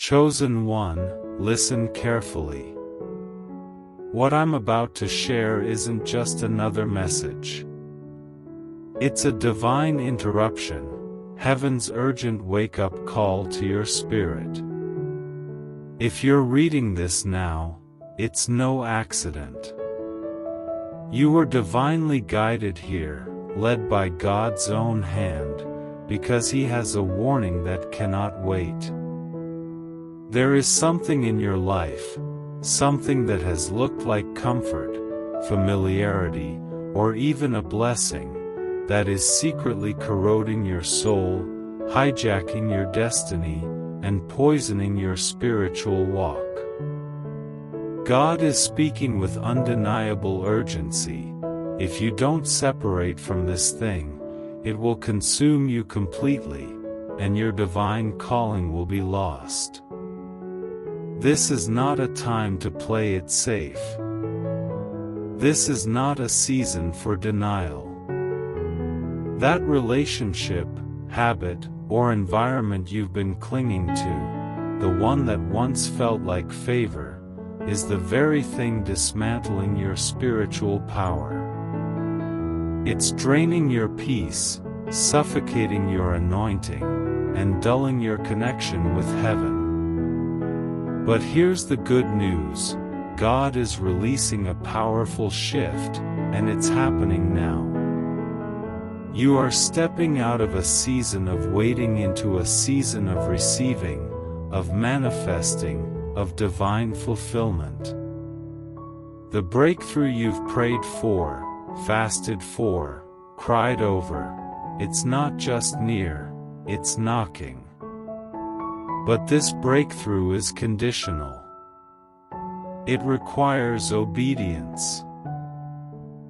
Chosen one, listen carefully. What I'm about to share isn't just another message. It's a divine interruption, heaven's urgent wake-up call to your spirit. If you're reading this now, it's no accident. You were divinely guided here, led by God's own hand, because He has a warning that cannot wait. There is something in your life, something that has looked like comfort, familiarity, or even a blessing, that is secretly corroding your soul, hijacking your destiny, and poisoning your spiritual walk. God is speaking with undeniable urgency. If you don't separate from this thing, it will consume you completely, and your divine calling will be lost. This is not a time to play it safe. This is not a season for denial. That relationship, habit, or environment you've been clinging to, the one that once felt like favor, is the very thing dismantling your spiritual power. It's draining your peace, suffocating your anointing, and dulling your connection with heaven. But here's the good news: God is releasing a powerful shift, and it's happening now. You are stepping out of a season of waiting into a season of receiving, of manifesting, of divine fulfillment. The breakthrough you've prayed for, fasted for, cried over, it's not just near, it's knocking. But this breakthrough is conditional. It requires obedience,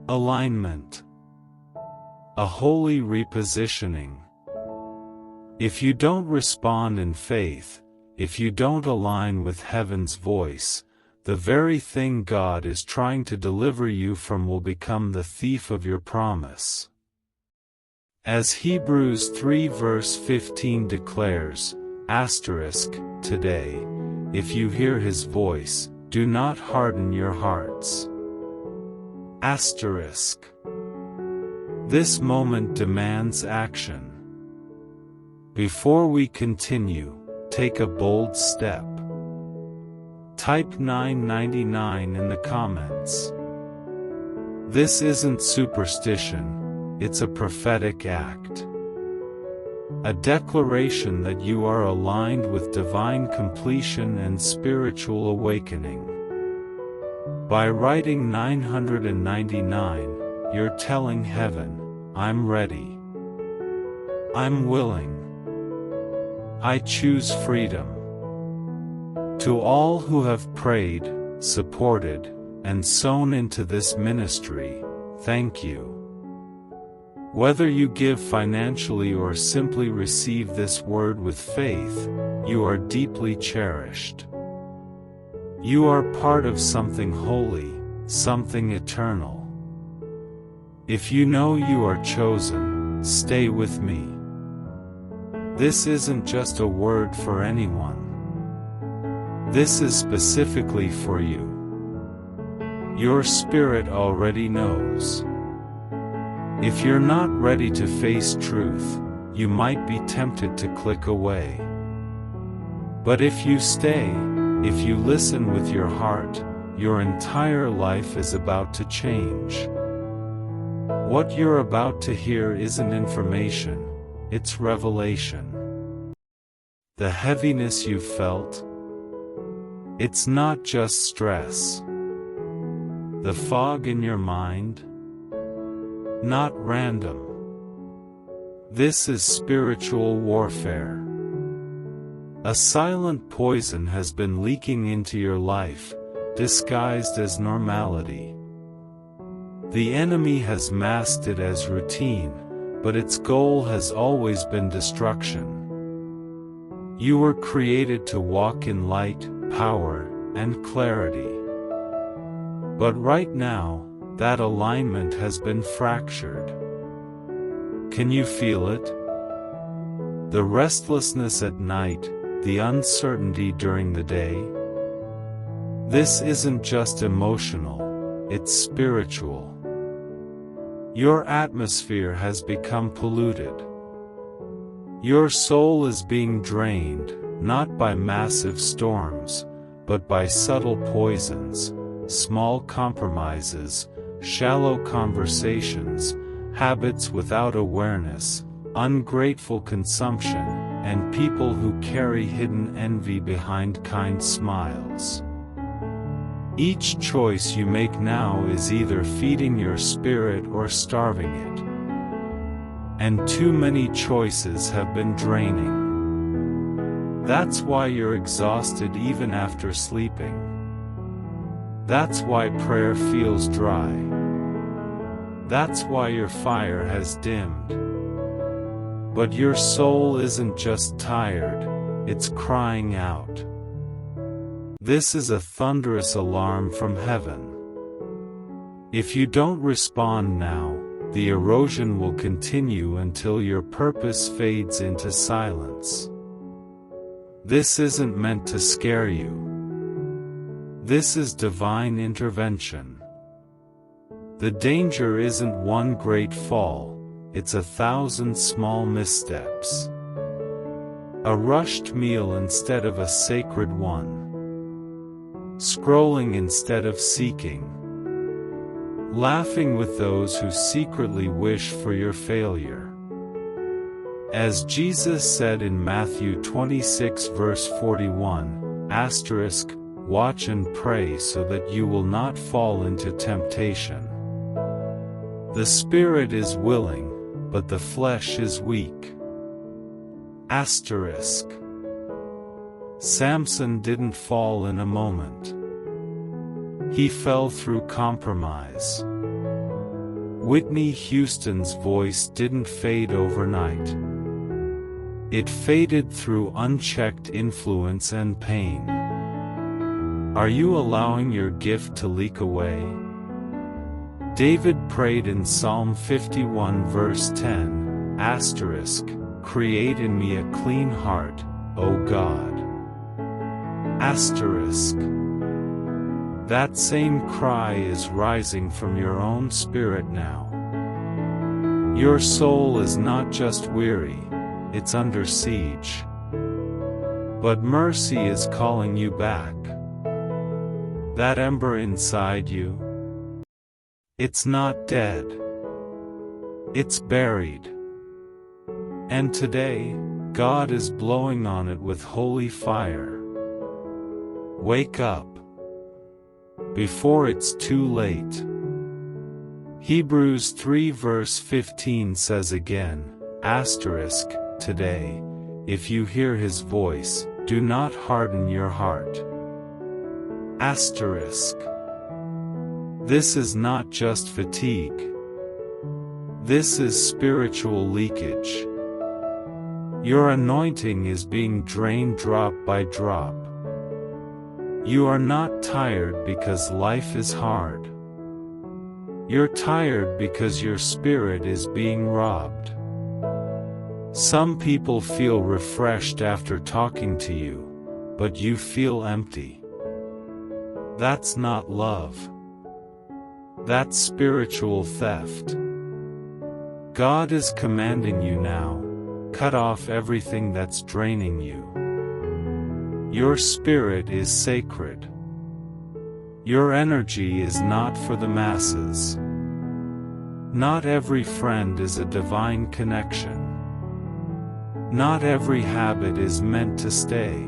alignment, a holy repositioning. If you don't respond in faith, if you don't align with heaven's voice, the very thing God is trying to deliver you from will become the thief of your promise. As Hebrews 3 verse 15 declares, today, if you hear His voice, do not harden your hearts. This moment demands action. Before we continue, take a bold step. Type 999 in the comments. This isn't superstition, it's a prophetic act. A declaration that you are aligned with divine completion and spiritual awakening. By writing 999, you're telling heaven, I'm ready. I'm willing. I choose freedom. To all who have prayed, supported, and sown into this ministry, thank you. Whether you give financially or simply receive this word with faith, you are deeply cherished. You are part of something holy, something eternal. If you know you are chosen, stay with me. This isn't just a word for anyone. This is specifically for you. Your spirit already knows. If you're not ready to face truth, you might be tempted to click away. But if you stay, if you listen with your heart, your entire life is about to change. What you're about to hear isn't information, it's revelation. The heaviness you felt, it's not just stress. The fog in your mind, not random. This is spiritual warfare. A silent poison has been leaking into your life, disguised as normality. The enemy has masked it as routine, but its goal has always been destruction. You were created to walk in light, power, and clarity. But right now, that alignment has been fractured. Can you feel it? The restlessness at night, the uncertainty during the day? This isn't just emotional, it's spiritual. Your atmosphere has become polluted. Your soul is being drained, not by massive storms, but by subtle poisons, small compromises, shallow conversations, habits without awareness, ungrateful consumption, and people who carry hidden envy behind kind smiles. Each choice you make now is either feeding your spirit or starving it. And too many choices have been draining. That's why you're exhausted even after sleeping. That's why prayer feels dry. That's why your fire has dimmed. But your soul isn't just tired, it's crying out. This is a thunderous alarm from heaven. If you don't respond now, the erosion will continue until your purpose fades into silence. This isn't meant to scare you. This is divine intervention. The danger isn't one great fall, it's 1,000 small missteps. A rushed meal instead of a sacred one. Scrolling instead of seeking. Laughing with those who secretly wish for your failure. As Jesus said in Matthew 26 verse 41, watch and pray so that you will not fall into temptation. The spirit is willing, but the flesh is weak. Samson didn't fall in a moment. He fell through compromise. Whitney Houston's voice didn't fade overnight. It faded through unchecked influence and pain. Are you allowing your gift to leak away? David prayed in Psalm 51 verse 10, create in me a clean heart, O God. That same cry is rising from your own spirit now. Your soul is not just weary, it's under siege. But mercy is calling you back. That ember inside you, it's not dead. It's buried. And today, God is blowing on it with holy fire. Wake up. Before it's too late. Hebrews 3 verse 15 says again, today, if you hear his voice, do not harden your heart. This is not just fatigue. This is spiritual leakage. Your anointing is being drained drop by drop. You are not tired because life is hard. You're tired because your spirit is being robbed. Some people feel refreshed after talking to you, but you feel empty. That's not love. That's spiritual theft. God is commanding you now, cut off everything that's draining you. Your spirit is sacred. Your energy is not for the masses. Not every friend is a divine connection. Not every habit is meant to stay.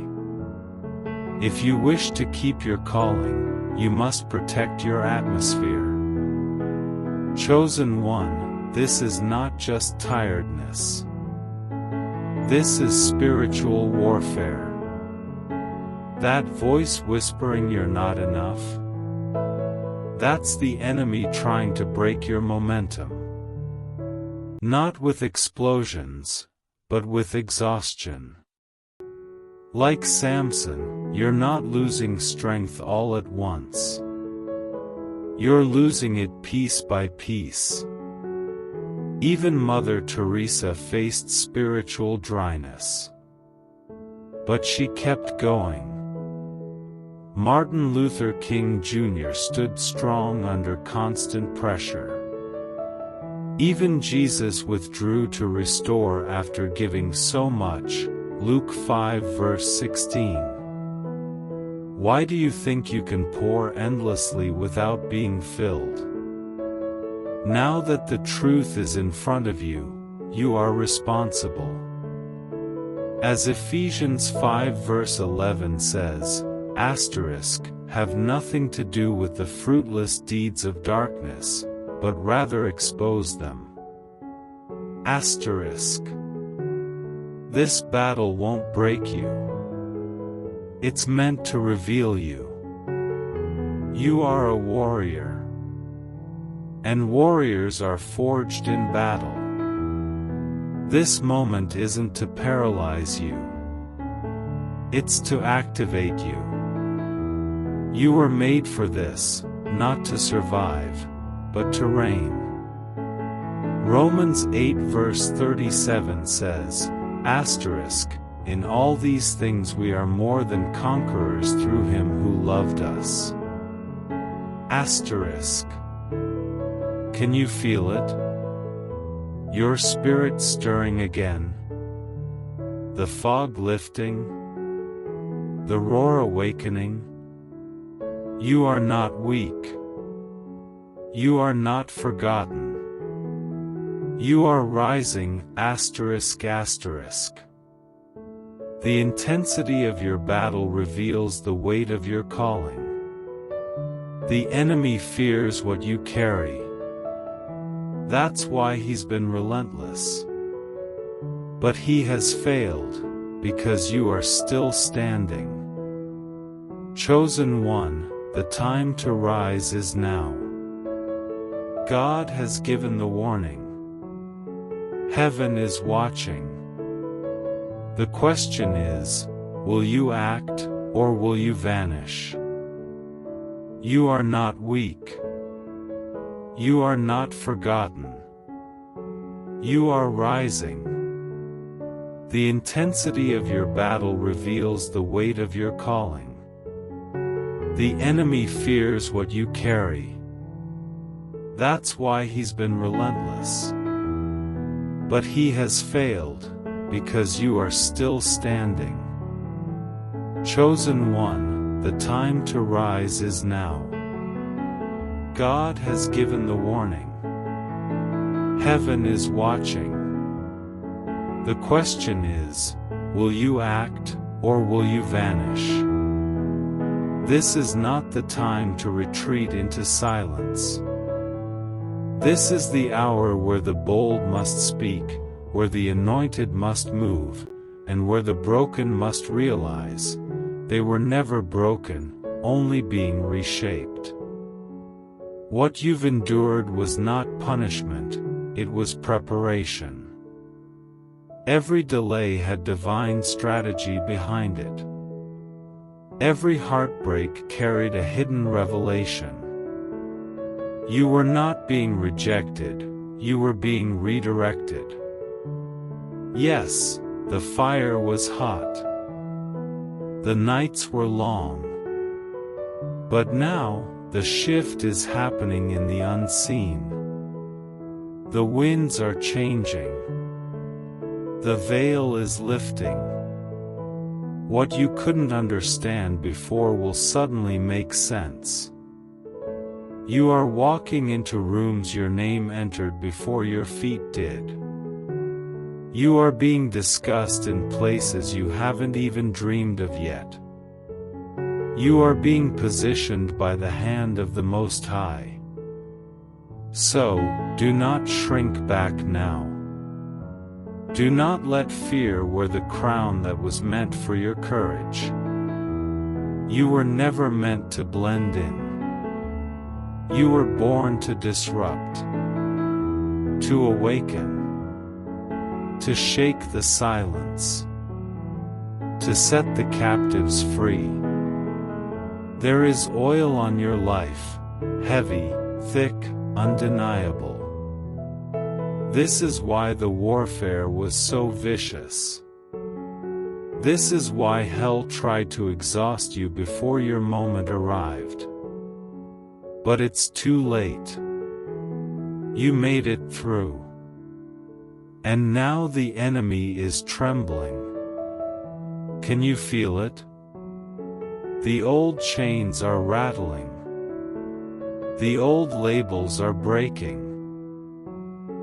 If you wish to keep your calling, you must protect your atmosphere. Chosen one, this is not just tiredness. This is spiritual warfare. That voice whispering you're not enough? That's the enemy trying to break your momentum. Not with explosions, but with exhaustion. Like Samson, you're not losing strength all at once. You're losing it piece by piece. Even Mother Teresa faced spiritual dryness. but she kept going. Martin Luther King Jr. stood strong under constant pressure. Even Jesus withdrew to restore after giving so much. Luke 5 verse 16. Why do you think you can pour endlessly without being filled? Now that the truth is in front of you, you are responsible. As Ephesians 5 verse 11 says, have nothing to do with the fruitless deeds of darkness, but rather expose them. This battle won't break you. It's meant to reveal you. You are a warrior. And warriors are forged in battle. This moment isn't to paralyze you. It's to activate you. You were made for this, not to survive, but to reign. Romans 8 verse 37 says, in all these things we are more than conquerors through him who loved us. Can you feel it? Your spirit stirring again? The fog lifting? The roar awakening? You are not weak. You are not forgotten. You are rising, The intensity of your battle reveals the weight of your calling. The enemy fears what you carry. That's why he's been relentless. But he has failed, because you are still standing. Chosen one, the time to rise is now. God has given the warning. Heaven is watching. The question is, will you act, or will you vanish? You are not weak. You are not forgotten. You are rising. The intensity of your battle reveals the weight of your calling. The enemy fears what you carry. That's why he's been relentless. But he has failed, because you are still standing. Chosen one, the time to rise is now. God has given the warning. Heaven is watching. The question is, will you act, or will you vanish? This is not the time to retreat into silence. This is the hour where the bold must speak, where the anointed must move, and where the broken must realize, they were never broken, only being reshaped. What you've endured was not punishment, it was preparation. Every delay had divine strategy behind it. Every heartbreak carried a hidden revelation. You were not being rejected, you were being redirected. Yes, the fire was hot. The nights were long. But now, the shift is happening in the unseen. The winds are changing. The veil is lifting. What you couldn't understand before will suddenly make sense. You are walking into rooms your name entered before your feet did. You are being discussed in places you haven't even dreamed of yet. You are being positioned by the hand of the Most High. So, do not shrink back now. Do not let fear wear the crown that was meant for your courage. You were never meant to blend in. You were born to disrupt, to awaken, to shake the silence, to set the captives free. There is oil on your life, heavy, thick, undeniable. This is why the warfare was so vicious. This is why hell tried to exhaust you before your moment arrived. But it's too late. You made it through. And now the enemy is trembling. Can you feel it? The old chains are rattling. The old labels are breaking.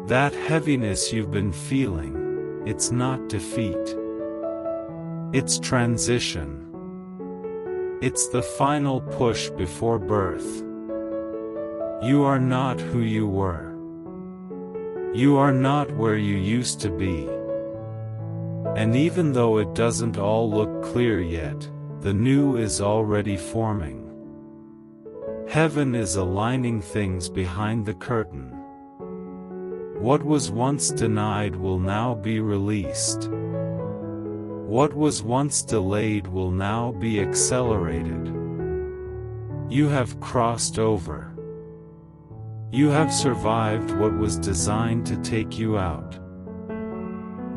That heaviness you've been feeling, it's not defeat. It's transition. It's the final push before birth. You are not who you were. You are not where you used to be. And even though it doesn't all look clear yet, the new is already forming. Heaven is aligning things behind the curtain. What was once denied will now be released. What was once delayed will now be accelerated. You have crossed over. You have survived what was designed to take you out.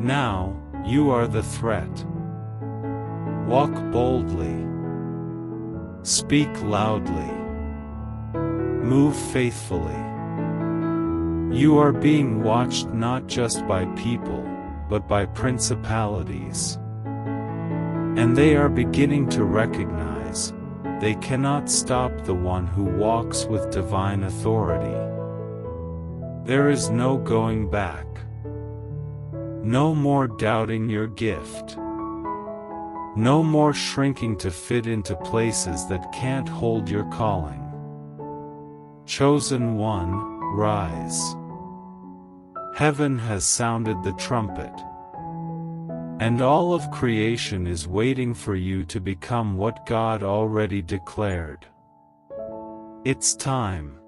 Now, you are the threat. Walk boldly. Speak loudly. Move faithfully. You are being watched not just by people, but by principalities. And they are beginning to recognize, they cannot stop the one who walks with divine authority. There is no going back. No more doubting your gift. No more shrinking to fit into places that can't hold your calling. Chosen one, rise. Heaven has sounded the trumpet. And all of creation is waiting for you to become what God already declared. It's time.